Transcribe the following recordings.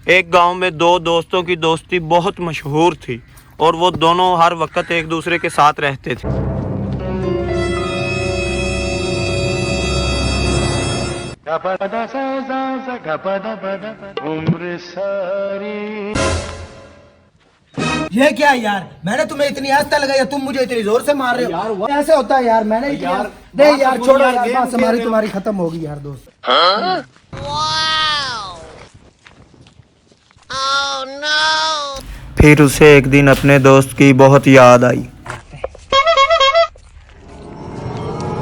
एक गांव में दो दोस्तों की दोस्ती बहुत मशहूर थी और वो दोनों हर वक्त एक दूसरे के साथ रहते थे। उम्र सारी। ये क्या यार, मैंने तुम्हें इतनी आस्था लगाई, तुम मुझे इतनी जोर से मार रहे हो यार। ऐसे होता है यार, मैंने यार नहीं यार, छोड़ो यार, बात हमारी तुम्हारी खत्म होगी यार दोस्त। फिर उसे एक दिन अपने दोस्त की बहुत याद आई।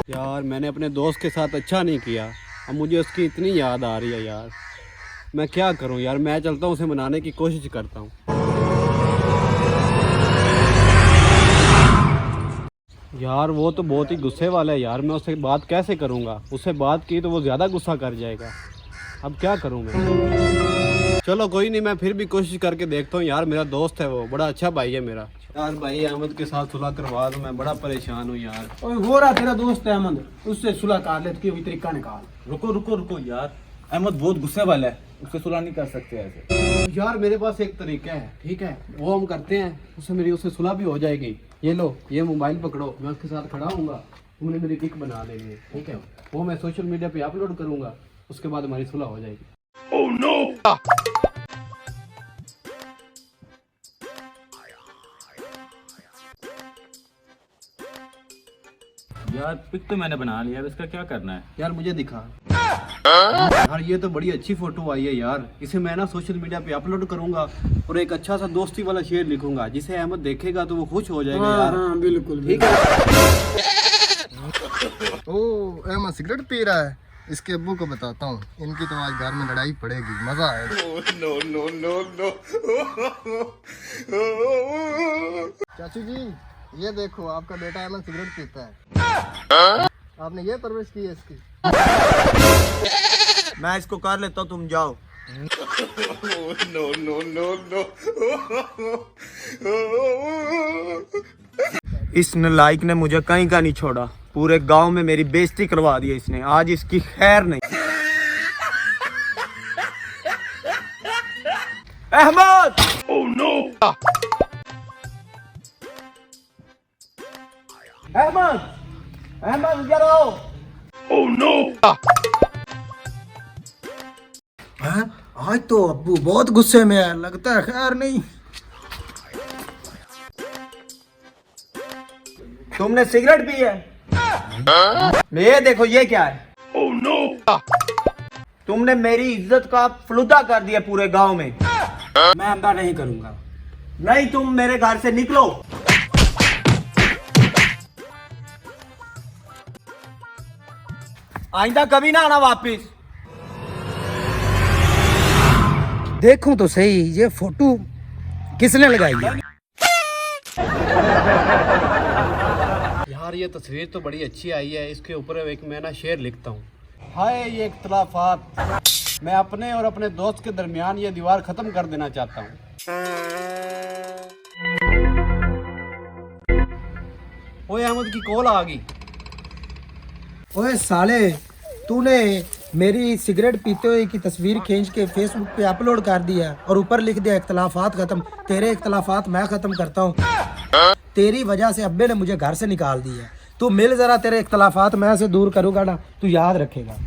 यार मैंने अपने दोस्त के साथ अच्छा नहीं किया, अब मुझे उसकी इतनी याद आ रही है यार। मैं क्या करूं यार, मैं चलता हूं, उसे मनाने की कोशिश करता हूं। यार वो तो बहुत ही गुस्से वाला है यार, मैं उससे बात कैसे करूंगा? उससे बात की तो वो ज़्यादा गुस्सा कर जाएगा। अब क्या करूं मैं? चलो कोई नहीं, मैं फिर भी कोशिश करके देखता हूँ यार। मेरा दोस्त है, वो बड़ा अच्छा भाई है मेरा। यार भाई अहमद के साथ सुलह करवा दो, मैं बड़ा परेशान हूँ यार। ओए हो रहा तेरा दोस्त है अहमद, उससे सुलह कर ले, कोई तरीका निकाल। रुको रुको रुको यार, अहमद बहुत गुस्से वाला है, उससे सुलह नहीं कर सकते ऐसे। यार मेरे पास एक तरीका है, ठीक है, वो हम करते हैं, उससे सुलह भी हो जाएगी। ये लो, ये मोबाइल पकड़ो, मैं उसके साथ खड़ा हूँगा, तुमने मेरी पिक बना लेंगे, ठीक है? वो मैं सोशल मीडिया पे अपलोड करूँगा, उसके बाद हमारी सुलह हो जाएगी। Oh no! यार पिक तो मैंने बना लिया, अब इसका क्या करना है? यार मुझे दिखा। यार ये तो बड़ी अच्छी फोटो आई है यार, इसे मैं ना सोशल मीडिया पे अपलोड करूंगा और एक अच्छा सा दोस्ती वाला शेर लिखूंगा, जिसे अहमद देखेगा तो वो खुश हो जाएगा यार। हाँ बिल्कुल ठीक है। ओह अहमद सिगरेट पी रहा है, इसके अब्बू को बताता हूँ, इनकी तो आज घर में लड़ाई पड़ेगी, मजा आएगा। चाचू जी ये देखो, आपका बेटा अहमद सिगरेट पीता है, आपने ये परवरिश की है इसकी। मैं इसको कर लेता हूँ, तुम जाओ। इस नालायक ने मुझे कहीं का नहीं छोड़ा, पूरे गांव में मेरी बेइज्जती करवा दी इसने, आज इसकी खैर नहीं। अहमद! Oh no! अहमद, अहमद इधर आओ। Oh no! हाँ? आज तो अब्बू बहुत गुस्से में है, लगता है खैर नहीं। तुमने सिगरेट पी है? ये देखो, ये क्या है? Oh no! तुमने मेरी इज्जत का फलूदा कर दिया पूरे गांव में। मैं अंदर नहीं करूंगा। नहीं, तुम मेरे घर से निकलो। आइंदा कभी ना आना वापिस। देखूं तो सही, ये फोटो किसने लगाई है? यार ये तस्वीर तो बड़ी अच्छी आई है, इसके ऊपर एक मैं ना शेर लिखता हूँ। हाय ये इख्तलाफात, मैं अपने और अपने दोस्त के दरमियान ये दीवार खत्म कर देना चाहता हूँ। ओए अहमद की कॉल आ गई। ओए साले, तूने मेरी सिगरेट पीते हुए की तस्वीर खींच के फेसबुक पे अपलोड कर दिया और ऊपर लिख दिया इख्तलाफात खत्म। तेरे इख्तलाफात मैं खत्म करता हूँ। तेरी वजह से अब्बे ने मुझे घर से निकाल दिया। तू मिल जरा, तेरे इख्तलाफात मैं से दूर करूंगा ना, तू याद रखेगा।